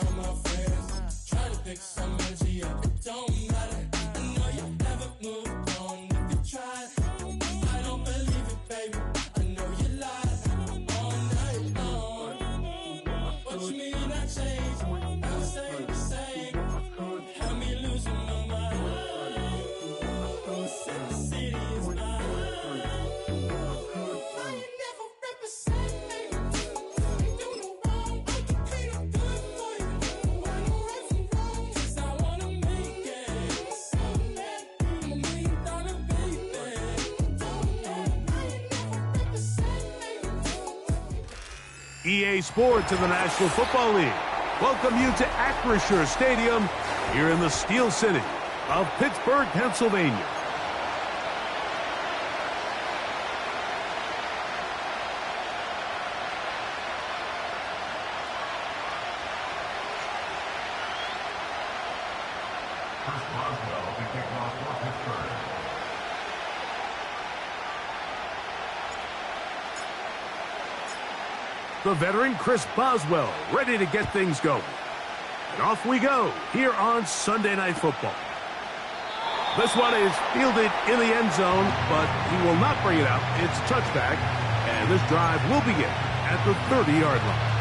from my friends. Try to pick some energy up, it don't matter. I know you haven't moved on if you tried. I don't believe it, baby. I know you lied all night long. What you mean I changed? I stay the same. Had me losing my mind. Sin City is mine. Why you never represent me? You do no wrong, I can clean up good for you. Why no right from wrong? 'Cause I wanna make it. So mad, I'm $1 million baby. Don't know why you never represent me. EA Sports in the National Football League welcome you to Acrisure Stadium here in the Steel City of Pittsburgh, Pennsylvania. The veteran Chris Boswell ready to get things going. And off we go here on Sunday Night Football. This one is fielded in the end zone, but he will not bring it out. It's touchback, and this drive will begin at the 30-yard line.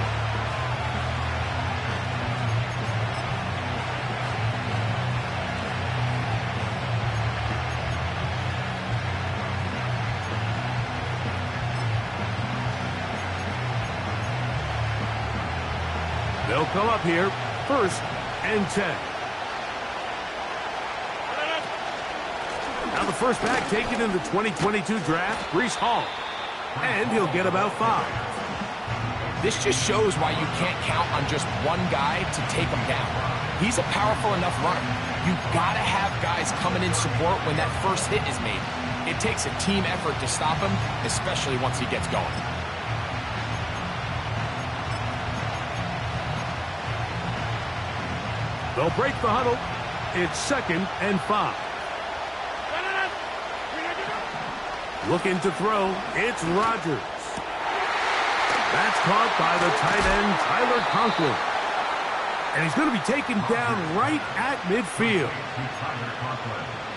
They'll come up here, 1st and 10. Now the first back taken in the 2022 draft, Breece Hall. And he'll get about 5. This just shows why you can't count on just one guy to take him down. He's a powerful enough runner. You've got to have guys coming in support when that first hit is made. It takes a team effort to stop him, especially once he gets going. They'll break the huddle. It's 2nd and 5. Looking to throw. It's Rodgers. That's caught by the tight end, Tyler Conklin. And he's going to be taken down right at midfield.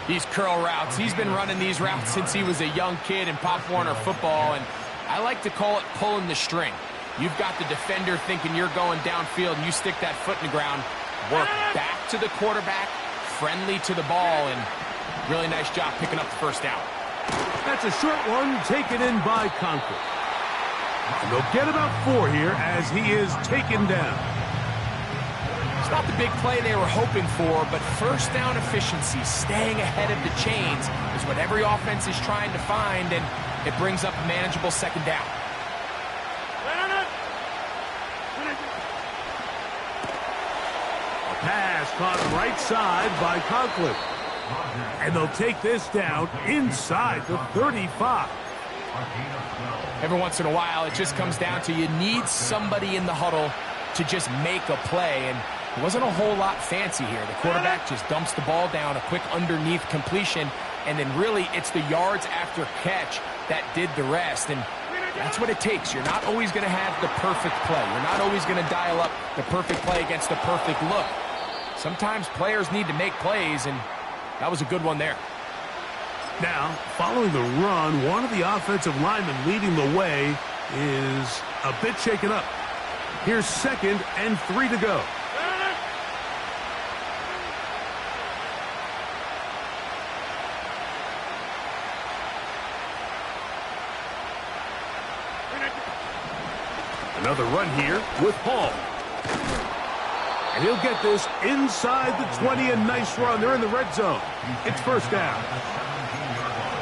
These curl routes, he's been running these routes since he was a young kid in Pop Warner football, and I like to call it pulling the string. You've got the defender thinking you're going downfield, and you stick that foot in the ground. Work back to the quarterback, friendly to the ball, and really nice job picking up the first down. That's a short one taken in by Conklin. And they'll get about 4 here as he is taken down. It's not the big play they were hoping for, but first down efficiency, staying ahead of the chains, is what every offense is trying to find, and it brings up a manageable 2nd down. Pass caught right side by Conklin. And they'll take this down inside the 35. Every once in a while, it just comes down to you need somebody in the huddle to just make a play, and it wasn't a whole lot fancy here. The quarterback just dumps the ball down, a quick underneath completion, and then really it's the yards after catch that did the rest, and that's what it takes. You're not always going to have the perfect play. You're not always going to dial up the perfect play against the perfect look. Sometimes players need to make plays, and that was a good one there. Now, following the run, one of the offensive linemen leading the way is a bit shaken up. Here's 2nd and 3 to go. Another run here with Hall. And he'll get this inside the 20, a nice run. They're in the red zone. It's 1st down.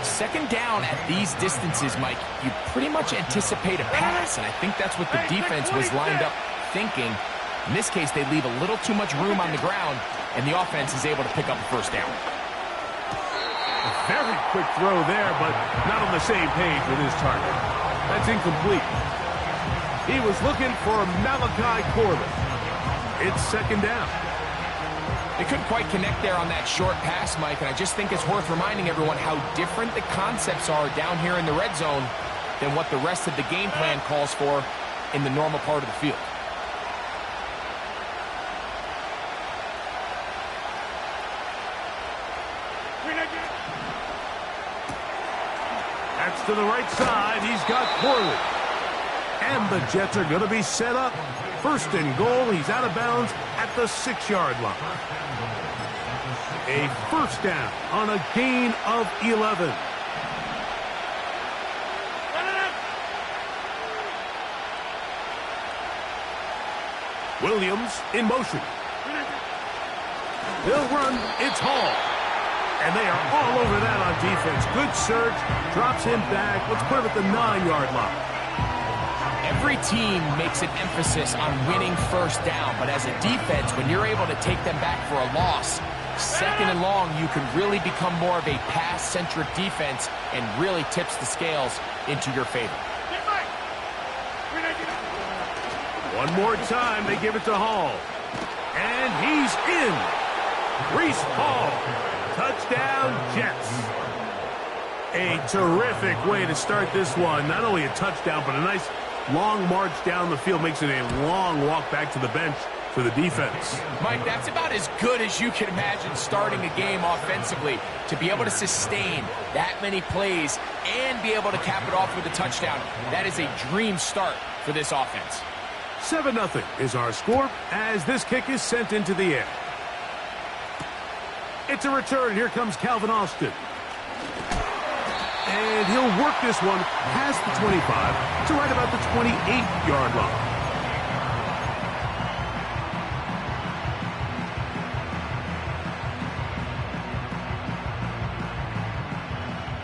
2nd down at these distances, Mike, you pretty much anticipate a pass, and I think that's what the defense was lined up thinking. In this case, they leave a little too much room on the ground, and the offense is able to pick up a 1st down. A very quick throw there, but not on the same page with his target. That's incomplete. He was looking for Malachi Corley. It's 2nd down. They couldn't quite connect there on that short pass, Mike, and I just think it's worth reminding everyone how different the concepts are down here in the red zone than what the rest of the game plan calls for in the normal part of the field. That's to the right side. He's got Corley. And the Jets are going to be set up. First and goal. He's out of bounds at the 6-yard line. A first down on a gain of 11. Williams in motion. He'll run. It's Hall. And they are all over that on defense. Good surge. Drops him back. Let's put him at the 9-yard line. Every team makes an emphasis on winning first down, but as a defense, when you're able to take them back for a loss, second and long, you can really become more of a pass-centric defense and really tips the scales into your favor. One more time, they give it to Hall. And he's in. Breece Hall. Touchdown, Jets. A terrific way to start this one. Not only a touchdown, but a nice long march down the field. Makes it a long walk back to the bench for the defense. Mike, that's about as good as you can imagine starting a game offensively. To be able to sustain that many plays and be able to cap it off with a touchdown, that is a dream start for this offense. 7-0 is our score as this kick is sent into the air. It's a return. Here comes Calvin Austin. And he'll work this one past the 25 to right about the 28-yard line.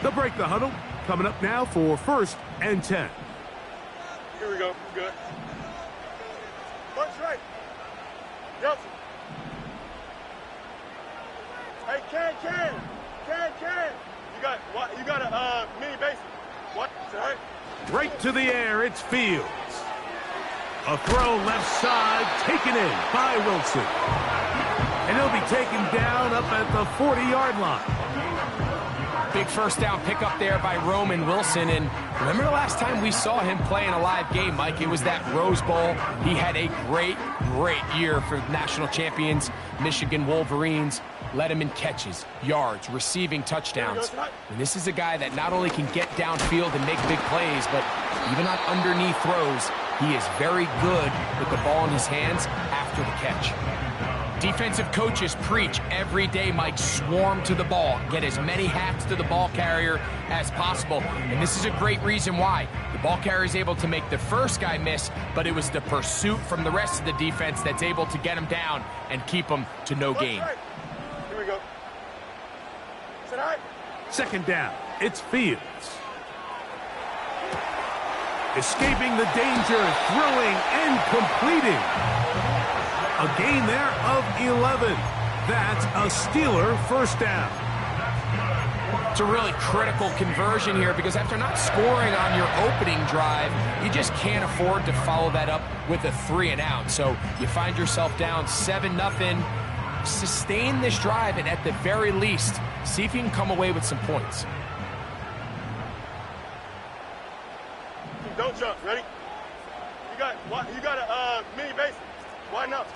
They'll break the huddle. Coming up now for 1st and 10. Here we go. Good. Punch right. Nelson. Hey, Ken. You got a mini base. What? Right? Right to the air. It's Fields. A throw left side, taken in by Wilson. And he'll be taken down up at the 40-yard line. Big first down pickup there by Roman Wilson. And remember the last time we saw him play in a live game, Mike? It was that Rose Bowl. He had a great year for national champions, Michigan Wolverines. Led him in catches, yards, receiving touchdowns. And this is a guy that not only can get downfield and make big plays, but even on underneath throws, he is very good with the ball in his hands after the catch. Defensive coaches preach every day, Mike, swarm to the ball. Get as many hats to the ball carrier as possible. And this is a great reason why. The ball carrier is able to make the first guy miss, but it was the pursuit from the rest of the defense that's able to get him down and keep him to no gain. Here we go. Second down. It's Fields. Escaping the danger, throwing and completing. A gain there of 11. That's a Steeler first down. It's a really critical conversion here because after not scoring on your opening drive, you just can't afford to follow that up with a 3 and out. So you find yourself down 7-0. Sustain this drive and at the very least, see if you can come away with some points. Don't jump. Ready? You got a mini base. Widen up.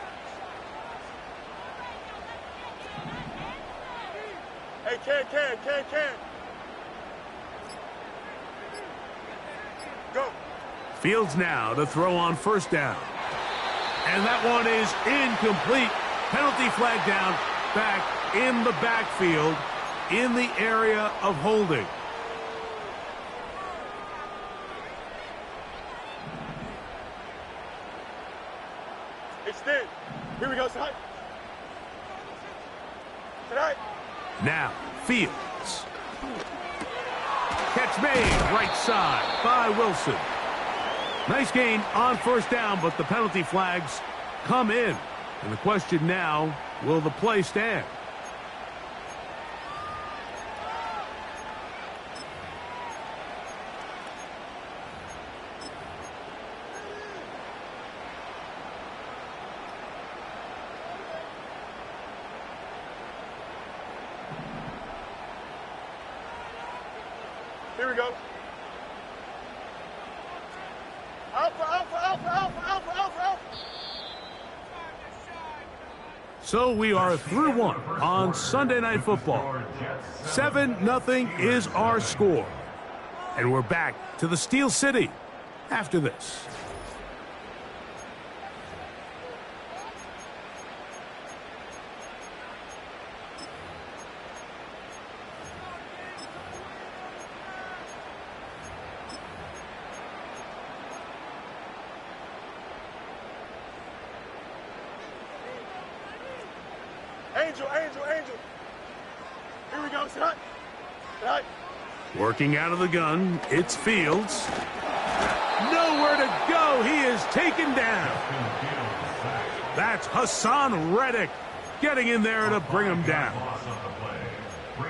Hey, Ken. Go. Fields now to throw on first down. And that one is incomplete. Penalty flag down, back in the backfield, in the area of holding. Extend. Here we go, side. Tonight. Now, Fields. Catch made, right side by Wilson. Nice gain on first down, but the penalty flags come in. And the question now, will the play stand? Here we go. Alpha. So we are through one on Sunday Night Football. 7-0 is our score. And we're back to the Steel City after this. Angel. Here we go, Scott. Right. Working out of the gun, it's Fields. Nowhere to go. He is taken down. That's Hassan Reddick getting in there to bring him down.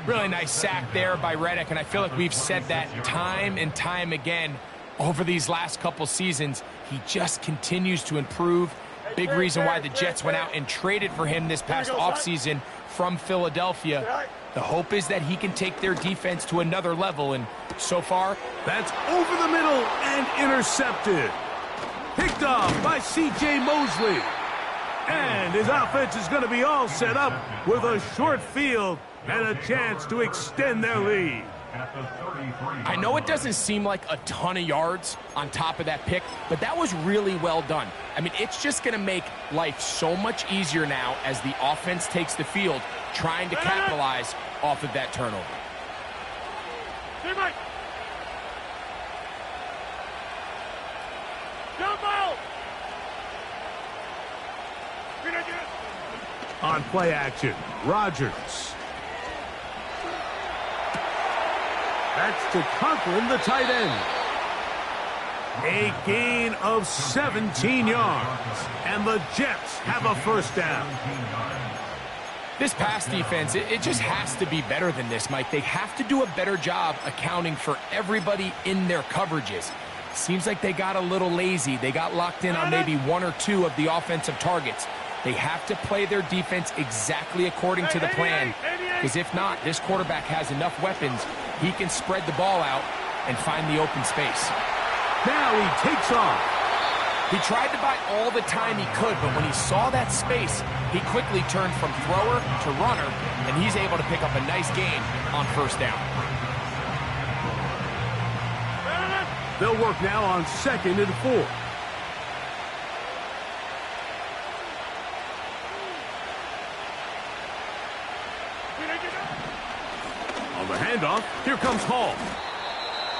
Really nice sack there by Reddick, and I feel like we've said that time and time again over these last couple seasons. He just continues to improve. Big reason why the Jets went out and traded for him this past offseason from Philadelphia. The hope is that he can take their defense to another level, and so far, that's over the middle and intercepted. Picked off by C.J. Mosley. And his offense is going to be all set up with a short field and a chance to extend their lead. I know it doesn't seem like a ton of yards on top of that pick, but that was really well done. I mean, it's just going to make life so much easier now as the offense takes the field, trying to capitalize off of that turnover. On play action, Rodgers. That's to Conklin, the tight end. A gain of 17 yards, and the Jets have a first down. This pass defense, it just has to be better than this, Mike. They have to do a better job accounting for everybody in their coverages. Seems like they got a little lazy. They got locked in on maybe one or two of the offensive targets. They have to play their defense exactly according to the plan, because if not, this quarterback has enough weapons. He can spread the ball out and find the open space. Now he takes off. He tried to buy all the time he could, but when he saw that space, he quickly turned from thrower to runner, and he's able to pick up a nice gain on first down. They'll work now on 2nd and 4. On the handoff, here comes Hall.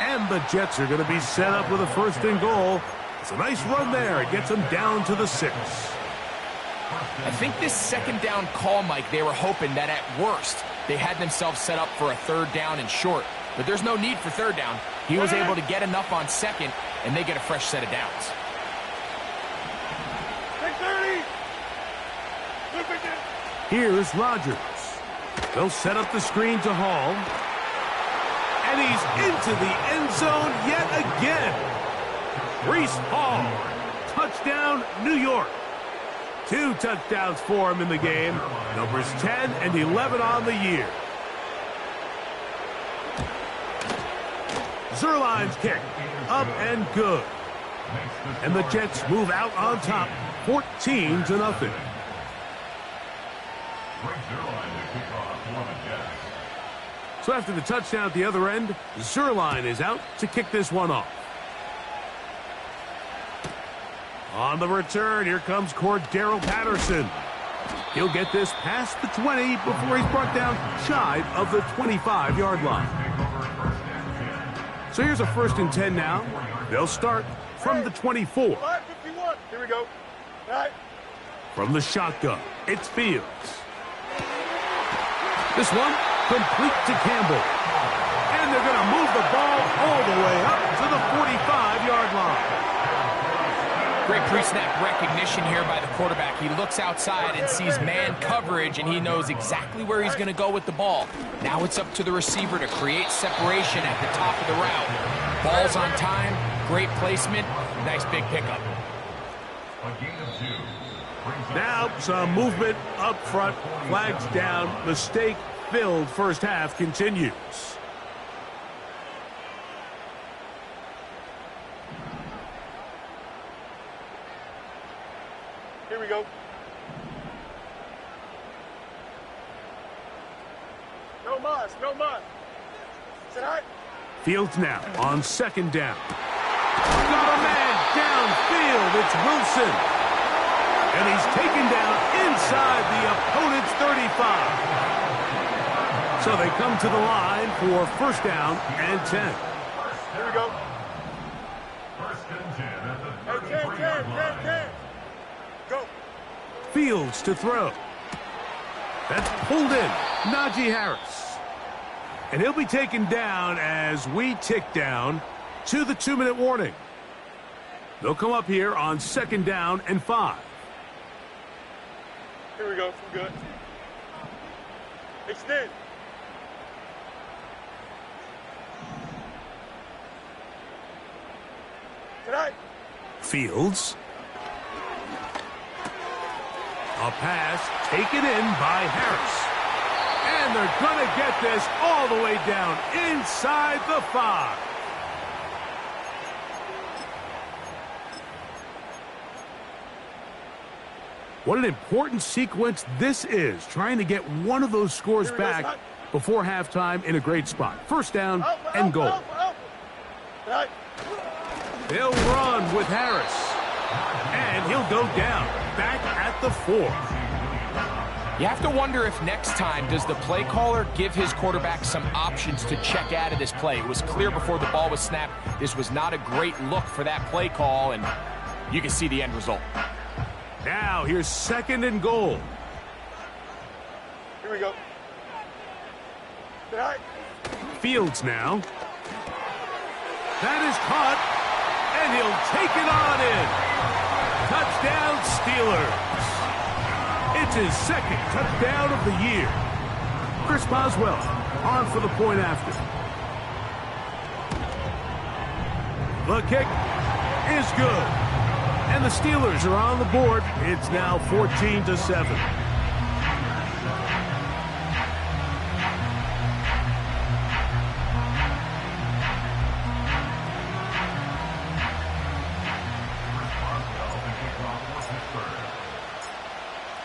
And the Jets are going to be set up with a 1st and goal. It's a nice run there. It gets them down to the 6. I think this 2nd down call, Mike, they were hoping that at worst they had themselves set up for a 3rd down and short. But there's no need for 3rd down. He was able to get enough on 2nd, and they get a fresh set of downs. Here's Rodgers. They'll set up the screen to Hall. And he's into the end zone yet again. Breece Hall. Touchdown, New York. 2 touchdowns for him in the game. Numbers 10 and 11 on the year. Zerline's kick. Up and good. And the Jets move out on top, 14-0. So after the touchdown at the other end, Zerline is out to kick this one off. On the return, here comes Cordero Patterson. He'll get this past the 20 before he's brought down shy of the 25-yard line. So here's a 1st and 10 now. They'll start from the 24. 51. Here we go. Right. From the shotgun, it's Fields. This one, complete to Campbell. And they're going to move the ball all the way up to the 45-yard line. Great pre-snap recognition here by the quarterback. He looks outside and sees man coverage, and he knows exactly where he's going to go with the ball. Now it's up to the receiver to create separation at the top of the route. Ball's on time, great placement, nice big pickup. Now some movement up front, flags down, mistake-filled first half continues. Here we go. No mas, no mas. Sit high. Fields now on second down. Got a man downfield. It's Wilson. And he's taken down inside the opponent's 35. So they come to the line for first down and 10. Here we go. Hey, 10. Go. Fields to throw. That's pulled in. Najee Harris. And he'll be taken down as we tick down to the 2-minute warning. They'll come up here on second down and 5. Here we go. Good. Extend. Tonight. Fields. A pass taken in by Harris. And they're going to get this all the way down inside the 5. What an important sequence this is, trying to get one of those scores back before halftime in a great spot. First down and goal. They'll run with Harris. And he'll go down, back at the 4. You have to wonder if next time does the play caller give his quarterback some options to check out of this play. It was clear before the ball was snapped this was not a great look for that play call, and you can see the end result. Now here's second and goal. Here we go. Tonight. Fields now. That is caught, and he'll take it on in. Touchdown Steelers. It's his second touchdown of the year. Chris Boswell on for the point after. The kick is good. And the Steelers are on the board. It's now 14-7.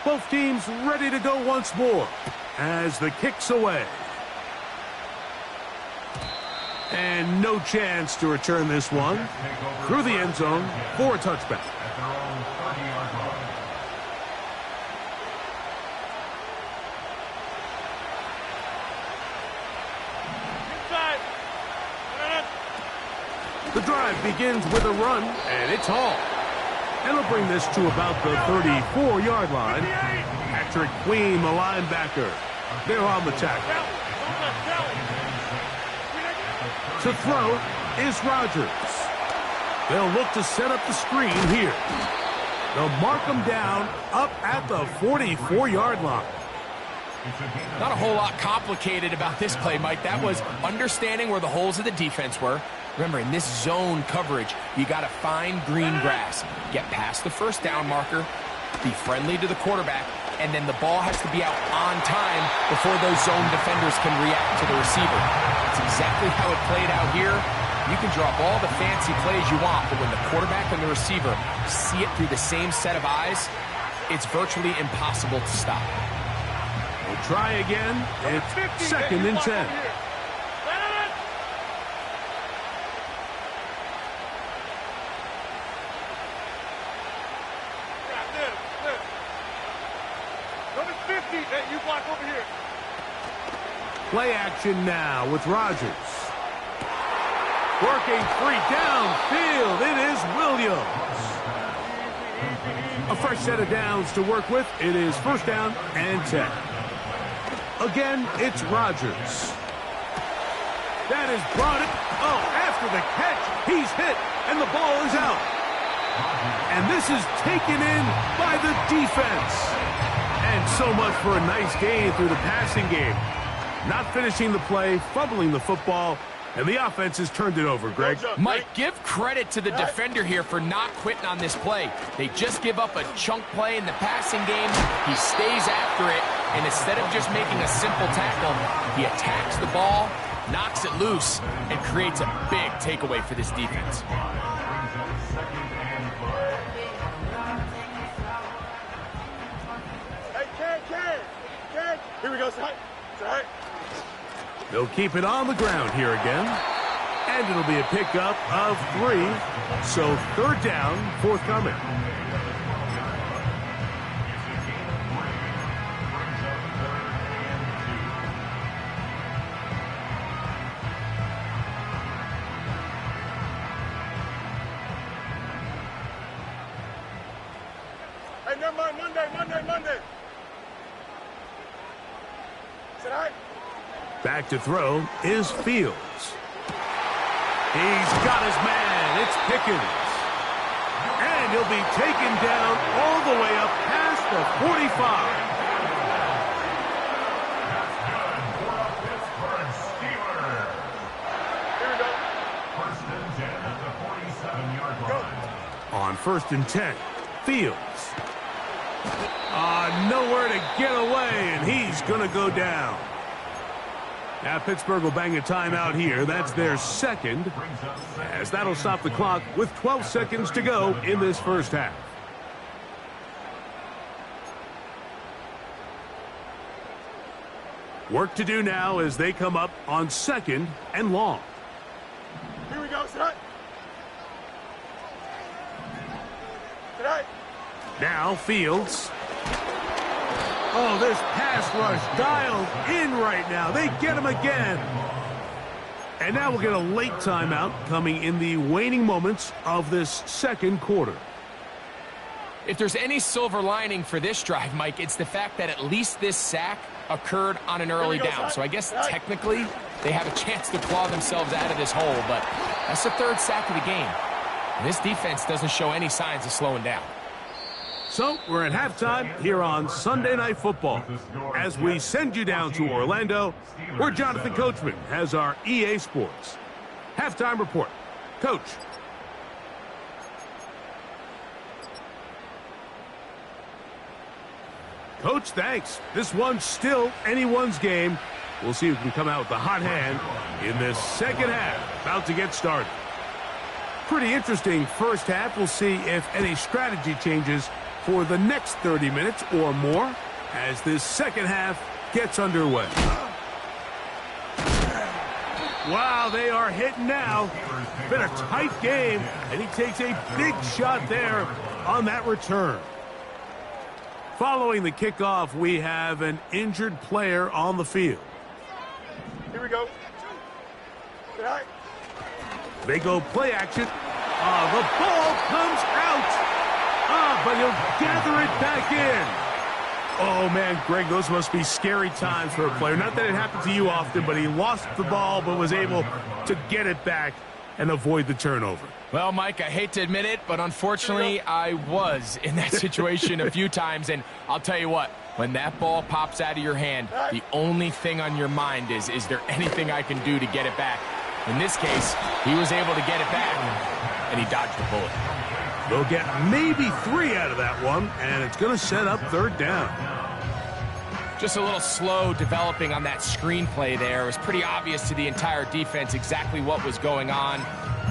Both teams ready to go once more as the kick's away. And no chance to return this one through the end zone for a touchback. The drive begins with a run, and it's Hall. And he'll bring this to about the 34-yard line. Patrick Queen, the linebacker. They're on the tackle. To throw is Rodgers. They'll look to set up the screen here. They'll mark him down up at the 44-yard line. Not a whole lot complicated about this play, Mike. That was understanding where the holes of the defense were. Remember, in this zone coverage, you got to find green grass. Get past the first down marker, be friendly to the quarterback, and then the ball has to be out on time before those zone defenders can react to the receiver. That's exactly how it played out here. You can draw up all the fancy plays you want, but when the quarterback and the receiver see it through the same set of eyes, it's virtually impossible to stop. We'll try again. It's second and 10. You block over here. Play action now with Rodgers. Working free downfield. It is Williams. A fresh set of downs to work with. It is first down and 10. Again, it's Rodgers. That is brought it. Oh, after the catch, he's hit, and the ball is out. And this is taken in by the defense. And so much for a nice gain through the passing game. Not finishing the play, fumbling the football, and the offense has turned it over, Greg. Mike, give credit to the defender here for not quitting on this play. They just give up a chunk play in the passing game. He stays after it, and instead of just making a simple tackle, he attacks the ball, knocks it loose, and creates a big takeaway for this defense. Here we go, side. They'll keep it on the ground here again. And it'll be a pickup of 3. So 3rd down, forthcoming. Hey, never mind. Monday. Is it all right? Back to throw is Fields. He's got his man. It's Pickens. And he'll be taken down all the way up past the 45. Here we go. First and 10 at the 47-yard line. On 1st and 10, Fields. Nowhere to get away, and he's going to go down. Now Pittsburgh will bang a timeout here. That's their 2nd, as that'll stop the clock with 12 seconds to go in this first half. Work to do now as they come up on 2nd and long. Here we go. Is it all right? Is it all right? Now Fields. Oh, this pass rush dialed in right now. They get him again. And now we'll get a late timeout coming in the waning moments of this 2nd quarter. If there's any silver lining for this drive, Mike, it's the fact that at least this sack occurred on an early down. So I guess technically they have a chance to claw themselves out of this hole, but that's the 3rd sack of the game. And this defense doesn't show any signs of slowing down. So we're at halftime here on Sunday Night Football as we send you down to Orlando, where Jonathan Coachman has our EA Sports halftime report. Coach. Coach, thanks. This one's still anyone's game. We'll see who can come out with the hot hand in this 2nd half. About to get started. Pretty interesting first half. We'll see if any strategy changes for the next 30 minutes or more as this 2nd half gets underway. Wow, they are hitting now. Been a tight game, and he takes a big shot there on that return. Following the kickoff, we have an injured player on the field. Here we go. Is it all right? They go play action. The ball comes out. But he'll gather it back in. Oh, man, Greg, those must be scary times for a player. Not that it happened to you often, but he lost the ball but was able to get it back and avoid the turnover. Well, Mike, I hate to admit it, but unfortunately I was in that situation a few times, and I'll tell you what, when that ball pops out of your hand, the only thing on your mind is there anything I can do to get it back? In this case, he was able to get it back, and he dodged the bullet. They'll get maybe 3 out of that one, and it's going to set up 3rd down. Just a little slow developing on that screenplay there. It was pretty obvious to the entire defense exactly what was going on.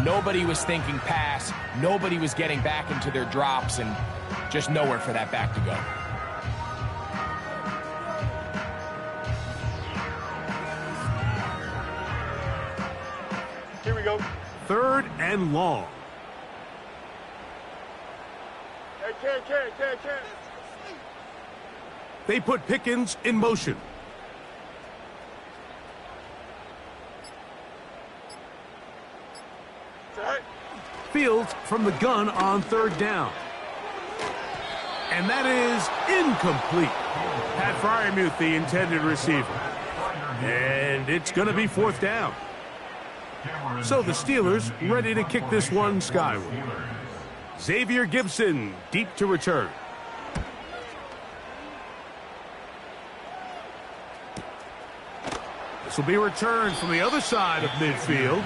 Nobody was thinking pass. Nobody was getting back into their drops, and just nowhere for that back to go. Here we go. 3rd and long. Can't. They put Pickens in motion. Fields from the gun on 3rd down. And that is incomplete. Pat Freiermuth, the intended receiver. And it's going to be 4th down. So the Steelers ready to kick this one skyward. Xavier Gibson, deep to return. This will be returned from the other side of midfield.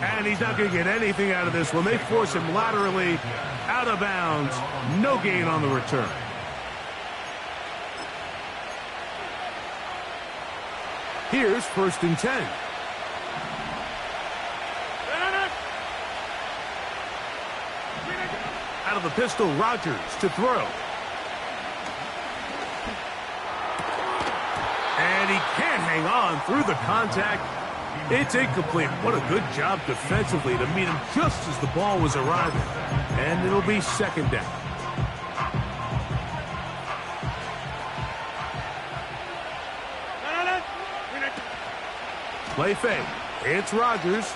And he's not going to get anything out of this one. They force him laterally out of bounds. No gain on the return. Here's 1st and 10. Out of the pistol, Rodgers to throw. And he can't hang on through the contact. It's incomplete. What a good job defensively to meet him just as the ball was arriving. And it'll be second down. Play fake. It's Rodgers.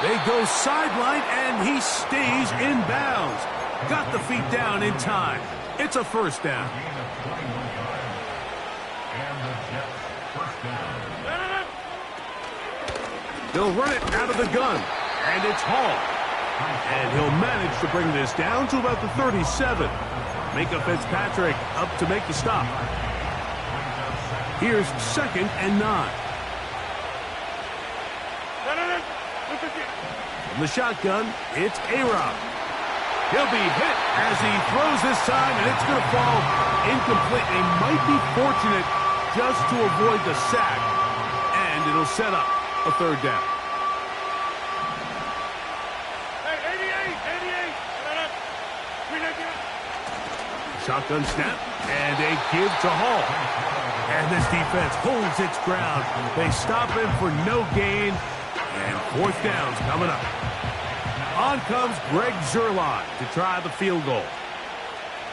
They go sideline, and he stays in bounds. Got the feet down in time. It's a first down. They'll run it out of the gun, and it's Hall. And he'll manage to bring this down to about the 37. Micah Fitzpatrick up to make the stop. Here's 2nd and 9. From the shotgun, it's A-Rob. He'll be hit as he throws this time, and it's going to fall incomplete. They might be fortunate just to avoid the sack, and it'll set up a third down. Shotgun snap, and a give to Hall. And this defense holds its ground. They stop him for no gain, and fourth down's coming up. On comes Greg Zuerlein to try the field goal.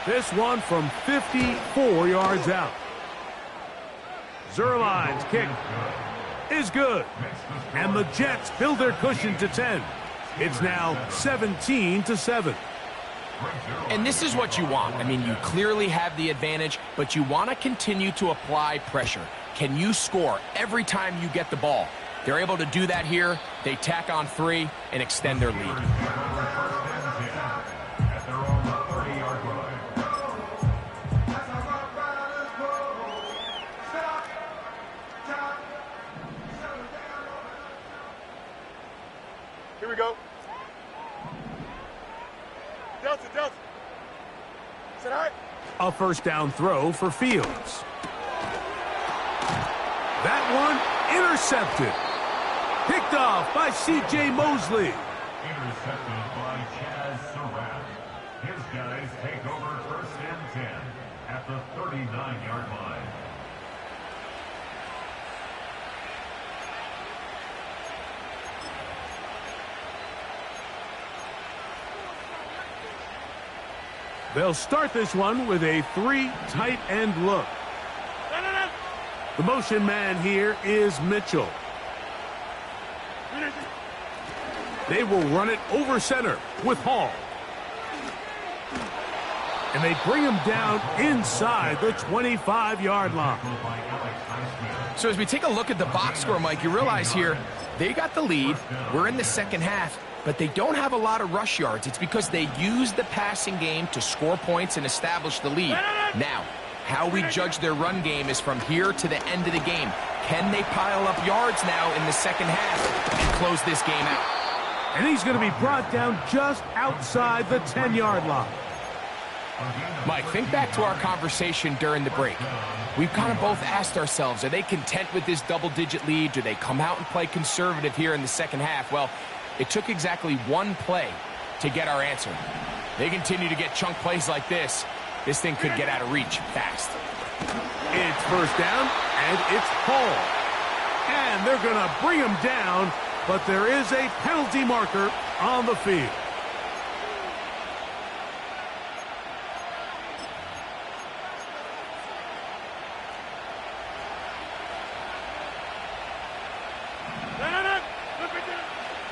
This one from 54 yards out. Zuerlein's kick is good. And the Jets build their cushion to 10. It's now 17-7. And this is what you want. I mean, you clearly have the advantage, but you want to continue to apply pressure. Can you score every time you get the ball? They're able to do that here. They tack on 3 and extend their lead. Here we go. Delta. Is that all right? A first down throw for Fields. That one intercepted. Picked off by C.J. Mosley. Intercepted by Chaz Surratt. His guys take over 1st and 10 at the 39-yard line. They'll start this one with a 3 tight end look. The motion man here is Mitchell. They will run it over center with Hall. And they bring him down inside the 25-yard line. So as we take a look at the box score, Mike, you realize here they got the lead. We're in the second half, but they don't have a lot of rush yards. It's because they use the passing game to score points and establish the lead. Now, how we judge their run game is from here to the end of the game. Can they pile up yards now in the second half and close this game out? And he's going to be brought down just outside the 10-yard line. Mike, think back to our conversation during the break. We've kind of both asked ourselves, are they content with this double-digit lead? Do they come out and play conservative here in the second half? Well, it took exactly one play to get our answer. They continue to get chunk plays like this. This thing could get out of reach fast. It's first down, and it's Hall. And they're going to bring him down, but there is a penalty marker on the field.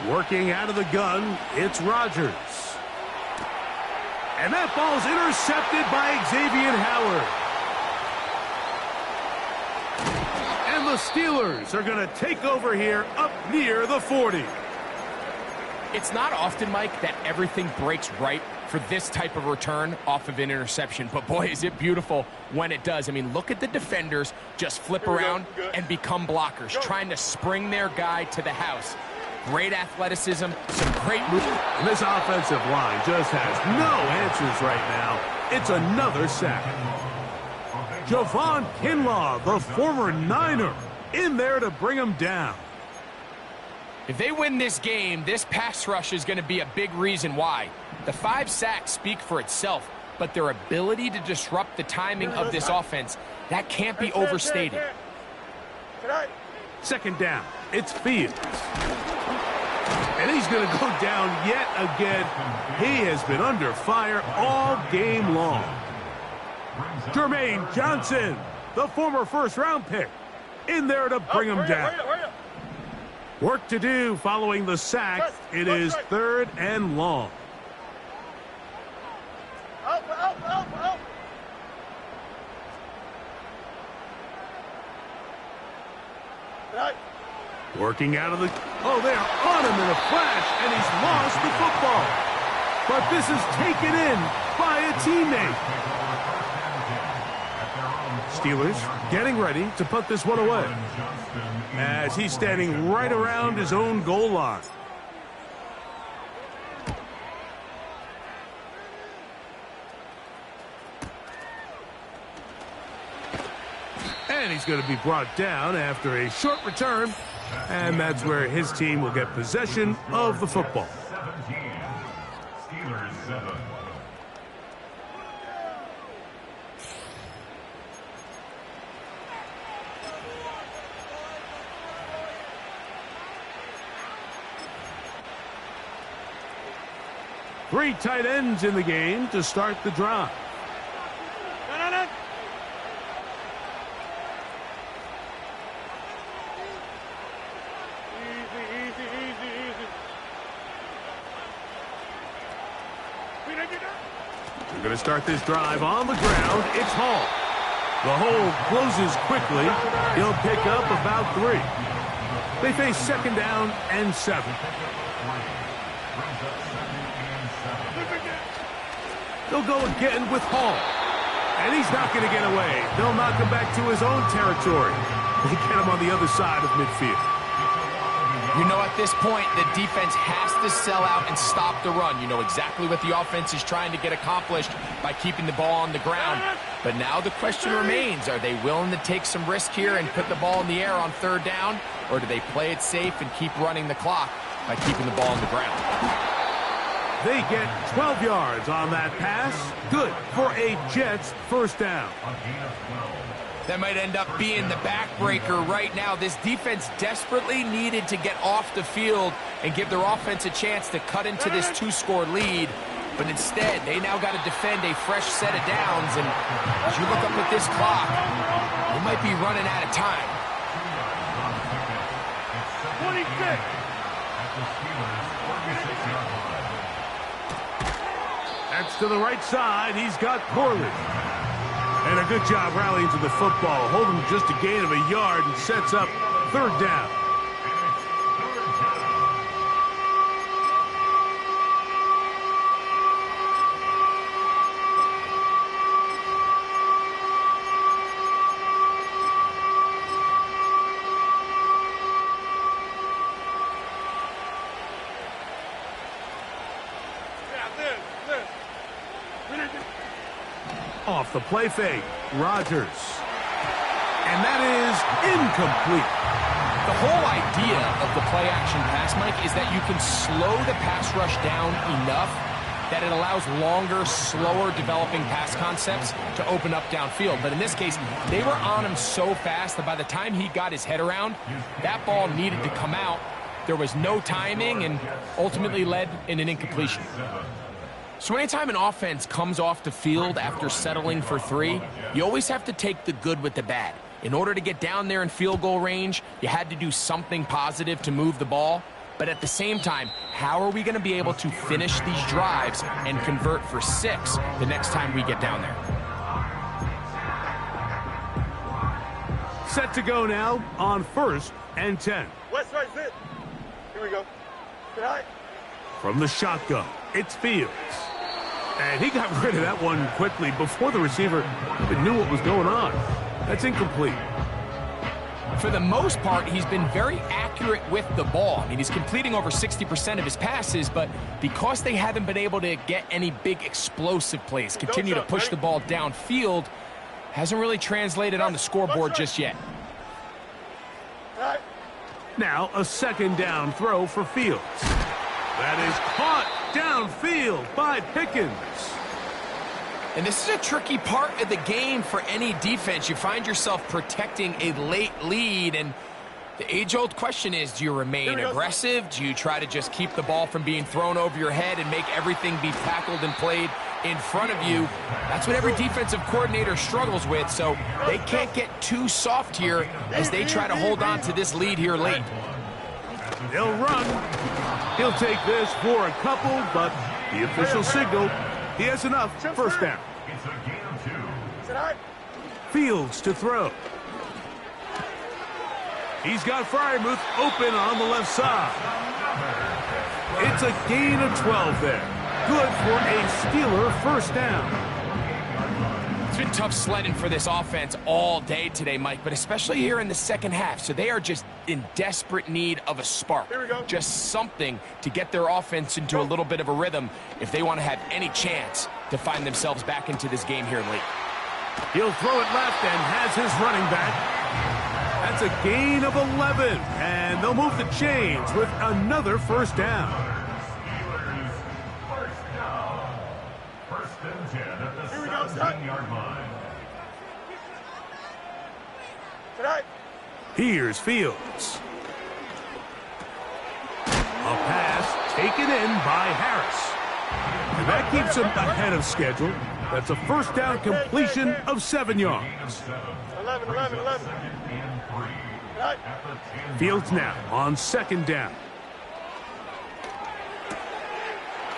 Working out of the gun, it's Rodgers. And that ball's intercepted by Xavier Howard. And the Steelers are going to take over here up near the 40. It's not often, Mike, that everything breaks right for this type of return off of an interception. But, boy, is it beautiful when it does. I mean, look at the defenders just flip around and become blockers, trying to spring their guy to the house. Great athleticism, some great movement. And this offensive line just has no answers right now. It's another sack. Javon Kinlaw, the former Niner, in there to bring him down. If they win this game, this pass rush is going to be a big reason why. The 5 sacks speak for itself, but their ability to disrupt the timing of this offense, that can't be overstated. Second down. It's Fields. And he's going to go down yet again. He has been under fire all game long. Jermaine Johnson, the former first-round pick, in there to bring him down. Work to do following the sack. It is 3rd and long. Working out of the... Oh, they are on him in a flash, and he's lost the football. But this is taken in by a teammate. Steelers getting ready to put this one away, as he's standing right around his own goal line. And he's going to be brought down after a short return. And that's where his team will get possession of the football. 17. Steelers 7. Three tight ends in the game to start the drive. We're going to start this drive on the ground. It's Hall. The hole closes quickly. He'll pick up about 3. They face second down and 7. They'll go again with Hall. And he's not going to get away. They'll knock him back to his own territory. They get him on the other side of midfield. You know, at this point, the defense has to sell out and stop the run. You know exactly what the offense is trying to get accomplished by keeping the ball on the ground. But now the question remains, are they willing to take some risk here and put the ball in the air on 3rd down? Or do they play it safe and keep running the clock by keeping the ball on the ground? They get 12 yards on that pass. Good for a Jets first down. That might end up being the backbreaker right now. This defense desperately needed to get off the field and give their offense a chance to cut into this 2-score lead. But instead, they now got to defend a fresh set of downs. And as you look up at this clock, they might be running out of time. 26. That's to the right side. He's got Corley. And a good job rallying to the football. Holding just a gain of a yard and sets up 3rd down. Off the play fake, Rodgers. And that is incomplete. The whole idea of the play-action pass, Mike, is that you can slow the pass rush down enough that it allows longer, slower developing pass concepts to open up downfield. But in this case, they were on him so fast that by the time he got his head around, that ball needed to come out. There was no timing and ultimately led in an incompletion. So anytime an offense comes off the field after settling for 3, you always have to take the good with the bad. In order to get down there in field goal range, you had to do something positive to move the ball. But at the same time, how are we going to be able to finish these drives and convert for 6 the next time we get down there? Set to go now on 1st and 10. West right, sit. Here we go. Sit high. From the shotgun, it's Fields. And he got rid of that one quickly before the receiver even knew what was going on. That's incomplete. For the most part, he's been very accurate with the ball. I mean, he's completing over 60% of his passes, but because they haven't been able to get any big explosive plays, continue to push the ball downfield, hasn't really translated on the scoreboard just yet. Now a 2nd down throw for Fields. That is caught downfield by Pickens. And this is a tricky part of the game for any defense. You find yourself protecting a late lead, and the age-old question is, do you remain aggressive? Do you try to just keep the ball from being thrown over your head and make everything be tackled and played in front of you? That's what every defensive coordinator struggles with, so they can't get too soft here as they try to hold on to this lead here late. They'll run. He'll take this for a couple, but the official signaled he has enough. First down. It's a gain of 2. Fields to throw. He's got Fryermuth open on the left side. It's a gain of 12 there. Good for a Steeler first down. It's been tough sledding for this offense all day today, Mike, but especially here in the second half. So they are just in desperate need of a spark. Here we go. Just something to get their offense into a little bit of a rhythm if they want to have any chance to find themselves back into this game here late. He'll throw it left and has his running back. That's a gain of 11, and they'll move the chains with another first down. Steelers first down. First and 10 at the Here we go, 17-yard line. Tonight. Here's Fields. A pass taken in by Harris. And that keeps him ahead of schedule. That's a first down completion of 7 yards. 11. And 3 Tonight. at the 10. Fields now on second down.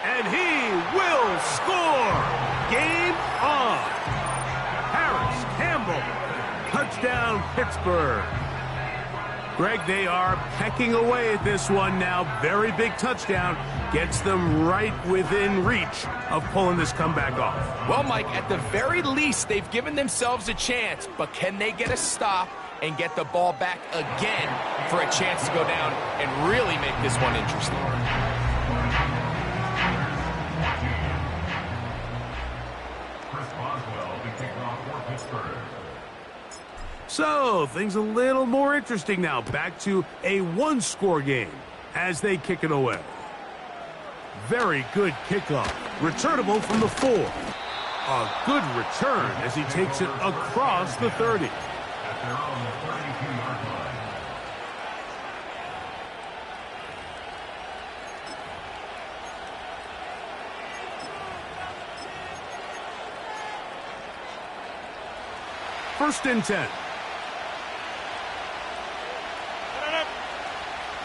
And he will score! Game on! Harris, Campbell, touchdown Pittsburgh. Greg, they are pecking away at this one now. Very big touchdown. Gets them right within reach of pulling this comeback off. Well, Mike, at the very least, they've given themselves a chance, but can they get a stop and get the ball back again for a chance to go down and really make this one interesting? Chris Boswell to kick off for Pittsburgh. So, things a little more interesting now. Back to a one-score game as they kick it away. Very good kickoff. Returnable from the 4. A good return as he takes it across the 30. At their own 32-yard line. First and 10.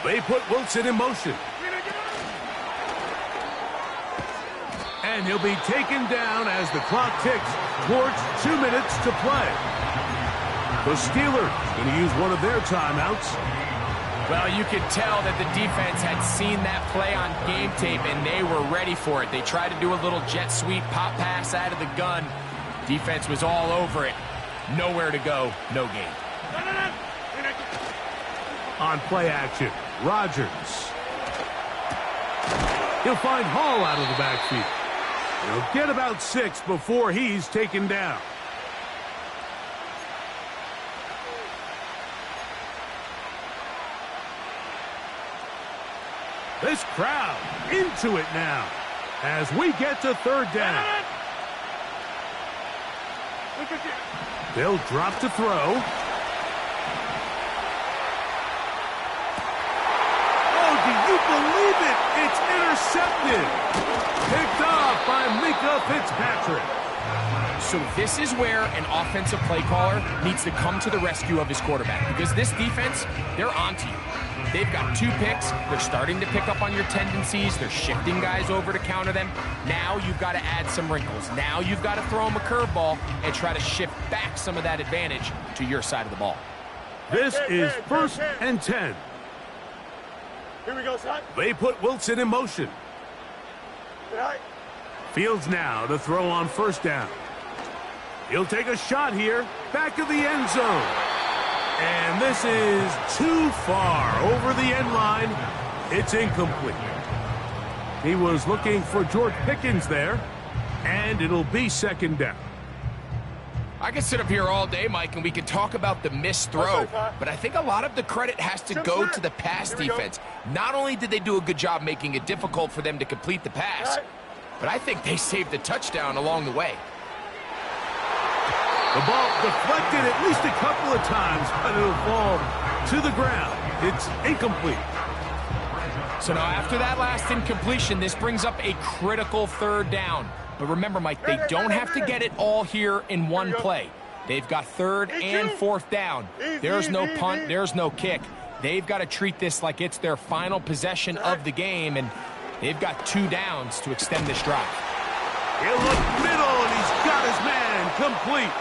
They put Wilson in motion. And he'll be taken down as the clock ticks towards 2 minutes to play. The Steelers going to use one of their timeouts. Well, you could tell that the defense had seen that play on game tape, and they were ready for it. They tried to do a little jet sweep pop pass out of the gun. Defense was all over it. Nowhere to go, no gain. On play action, Rodgers. He'll find Hall out of the backfield. He'll get about 6 before he's taken down. This crowd into it now as we get to third down. They'll drop to throw. Oh, do you believe it? It's intercepted. Picked off by Minkah Fitzpatrick. So this is where an offensive play caller needs to come to the rescue of his quarterback, because this defense, they're onto you. They've got 2 picks. They're starting to pick up on your tendencies. They're shifting guys over to counter them. Now you've got to add some wrinkles. Now you've got to throw them a curveball and try to shift back some of that advantage to your side of the ball. This is first and 10. Here we go, son. They put Wilson in motion. Tonight. Fields now to throw on first down. He'll take a shot here, back of the end zone. And this is too far over the end line. It's incomplete. He was looking for George Pickens there, and it'll be second down. I could sit up here all day, Mike, and we could talk about the missed throw, but I think a lot of the credit has to go to the pass defense. Not only did they do a good job making it difficult for them to complete the pass, but I think they saved the touchdown along the way. The ball deflected at least a couple of times, but it'll fall to the ground. It's incomplete. So now after that last incompletion, this brings up a critical third down. But remember, Mike, they don't have to get it all here in one play. They've got third and fourth down. There's no punt, there's no kick. They've got to treat this like it's their final possession of the game, and they've got 2 downs to extend this drive. He'll look middle, and he's got his man complete.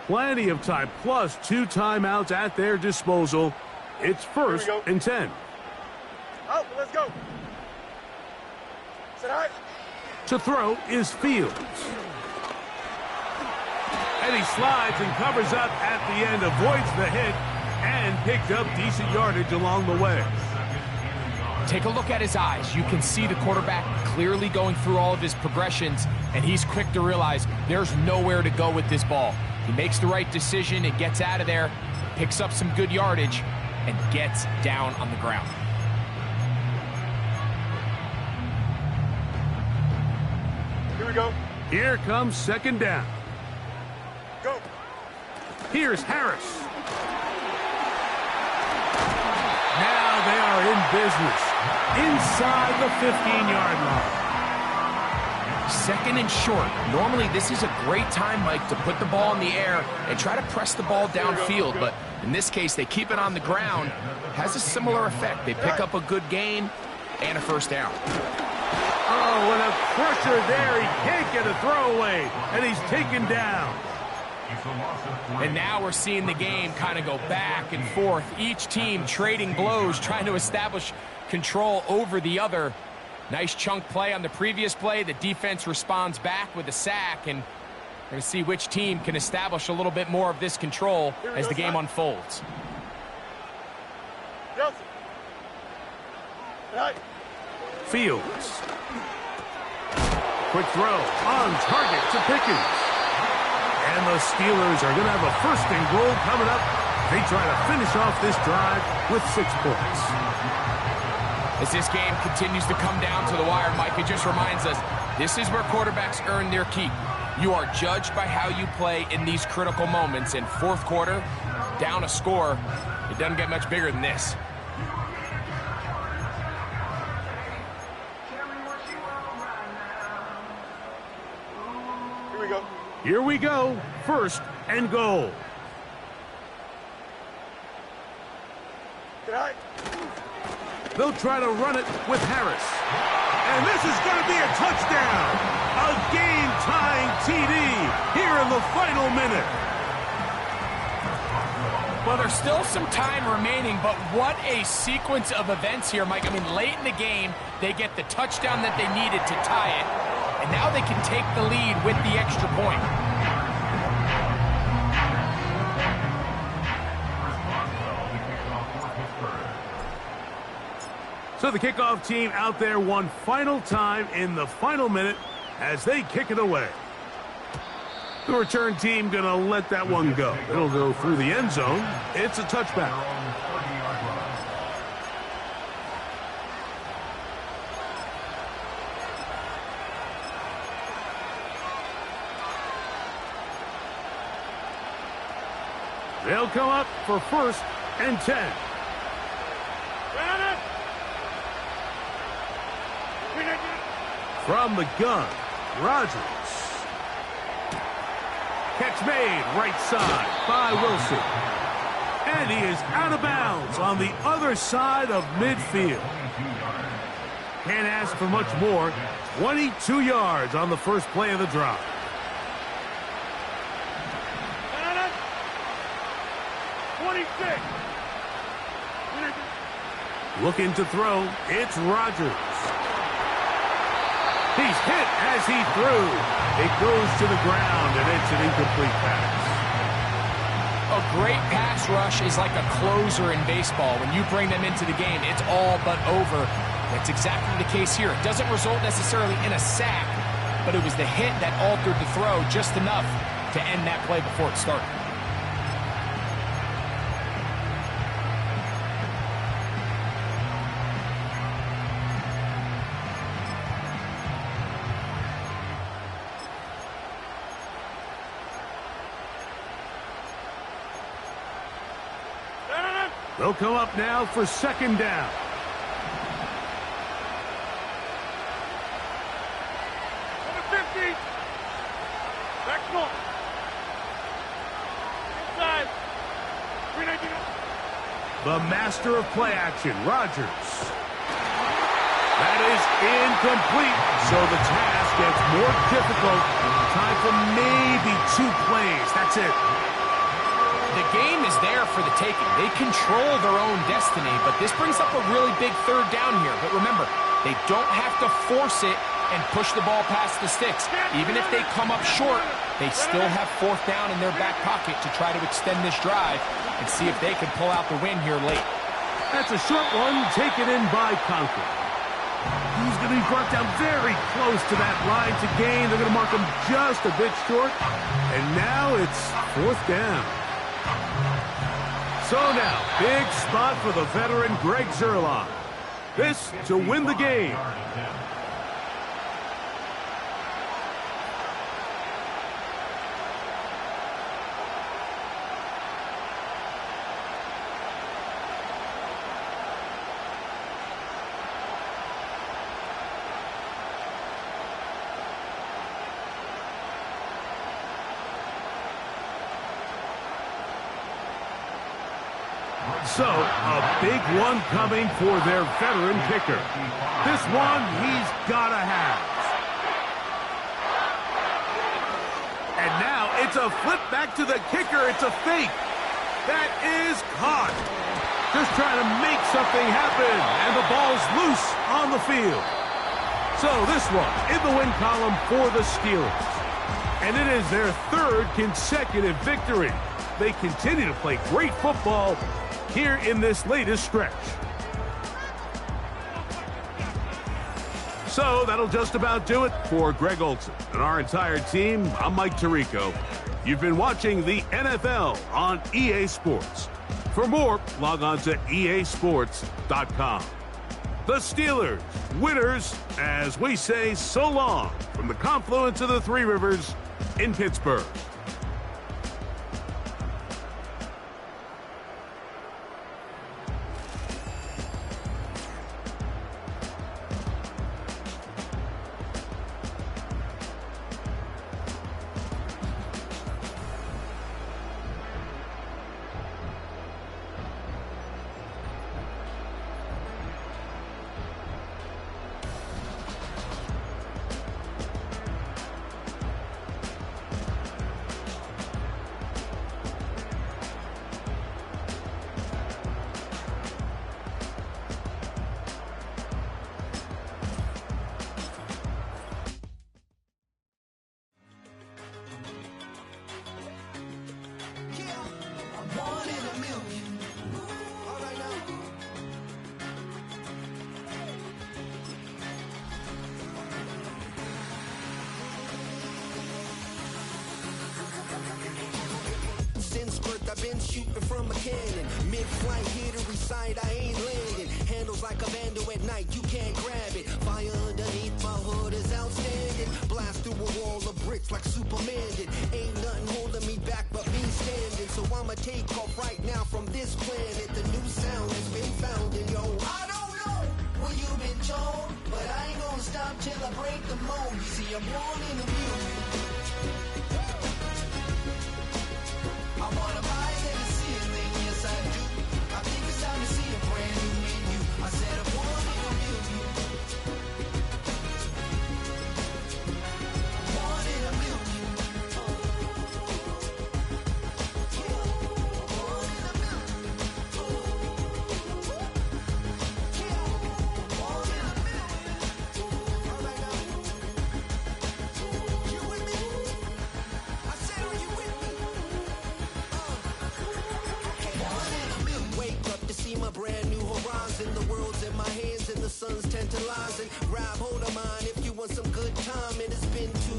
Plenty of time, plus 2 timeouts at their disposal. It's 1st and 10. Oh, let's go. Sit high. To throw is Fields. And he slides and covers up at the end, avoids the hit, and picked up decent yardage along the way. Take a look at his eyes. You can see the quarterback clearly going through all of his progressions, and he's quick to realize there's nowhere to go with this ball. He makes the right decision and gets out of there, picks up some good yardage, and gets down on the ground. Here we go. Here comes 2nd down. Go. Here's Harris. Now they are in business inside the 15-yard line. 2nd and short. Normally, this is a great time, Mike, to put the ball in the air and try to press the ball downfield. But in this case, they keep it on the ground. Has a similar effect. They pick up a good gain and a 1st down. Oh, and a pressure there. He can't get a throwaway, and he's taken down. And now we're seeing the game kind of go back and forth. Each team trading blows, trying to establish control over the other. Nice chunk play on the previous play. The defense responds back with a sack, and we're going to see which team can establish a little bit more of this control as the game unfolds. Fields. Quick throw on target to Pickens. And the Steelers are going to have a 1st and goal coming up. They try to finish off this drive with 6 points. As this game continues to come down to the wire, Mike, it just reminds us, this is where quarterbacks earn their keep. You are judged by how you play in these critical moments. In 4th quarter, down a score, it doesn't get much bigger than this. Here we go. Here we go. 1st and goal. Sit high. They'll try to run it with Harris. And this is going to be a touchdown. A game-tying TD here in the final minute. Well, there's still some time remaining, but what a sequence of events here, Mike. I mean, late in the game, they get the touchdown that they needed to tie it, and now they can take the lead with the extra point. So the kickoff team out there one final time in the final minute as they kick it away. The return team going to let that one go. It'll go through the end zone. It's a touchback. They'll come up for 1st and 10. From the gun, Rodgers. Catch made right side by Wilson. And he is out of bounds on the other side of midfield. Can't ask for much more. 22 yards on the first play of the drive. Looking to throw, it's Rodgers. He's hit as he threw. It goes to the ground, and it's an incomplete pass. A great pass rush is like a closer in baseball. When you bring them into the game, it's all but over. That's exactly the case here. It doesn't result necessarily in a sack, but it was the hit that altered the throw just enough to end that play before it started. They'll come up now for second down. Number 50. Back north. Inside. 319. The master of play action, Rodgers. That is incomplete, so the task gets more difficult. Time for maybe 2 plays. That's it. The game is there for the taking. They control their own destiny, but this brings up a really big third down here. But remember, they don't have to force it and push the ball past the sticks. Even if they come up short, they still have 4th down in their back pocket to try to extend this drive and see if they can pull out the win here late. That's a short one taken in by Conklin. He's going to be brought down very close to that line to gain. They're going to mark him just a bit short. And now it's 4th down. So now, big spot for the veteran Greg Zuerlein. This to win the game. So, a big one coming for their veteran kicker. This one he's got to have. And now it's a flip back to the kicker. It's a fake. That is caught. Just trying to make something happen. And the ball's loose on the field. So this one in the win column for the Steelers. And it is their 3rd consecutive victory. They continue to play great football here in this latest stretch. So that'll just about do it for Greg Olsen and our entire team. I'm Mike Tirico. You've been watching the NFL on EA Sports. For more, log on to easports.com. The Steelers, winners, as we say so long from the confluence of the Three Rivers in Pittsburgh. I've been shooting from a cannon. Mid-flight here to recite, I ain't landing. Handles like a vandal at night, you can't grab it. Fire underneath my hood is outstanding. Blast through a wall of bricks like Superman did. Ain't nothing holding me back but me standing. So I'ma take off right now from this planet. The new sound has been found in yo. I don't know what you've been told, but I ain't gonna stop till I break the mold. You see, I'm born in the music. I wanna rise in the ceiling, yes I do. I think it's time to see a brand new menu. I said I'm born in the music. Born in the music. Born in the music. Born in the music. All right now. You with me? I said, are you with me? Wake up to see my brand new horizon. The world's in my hands and the sun's tantalizing. Grab hold of mine if you want some good time. And it's been too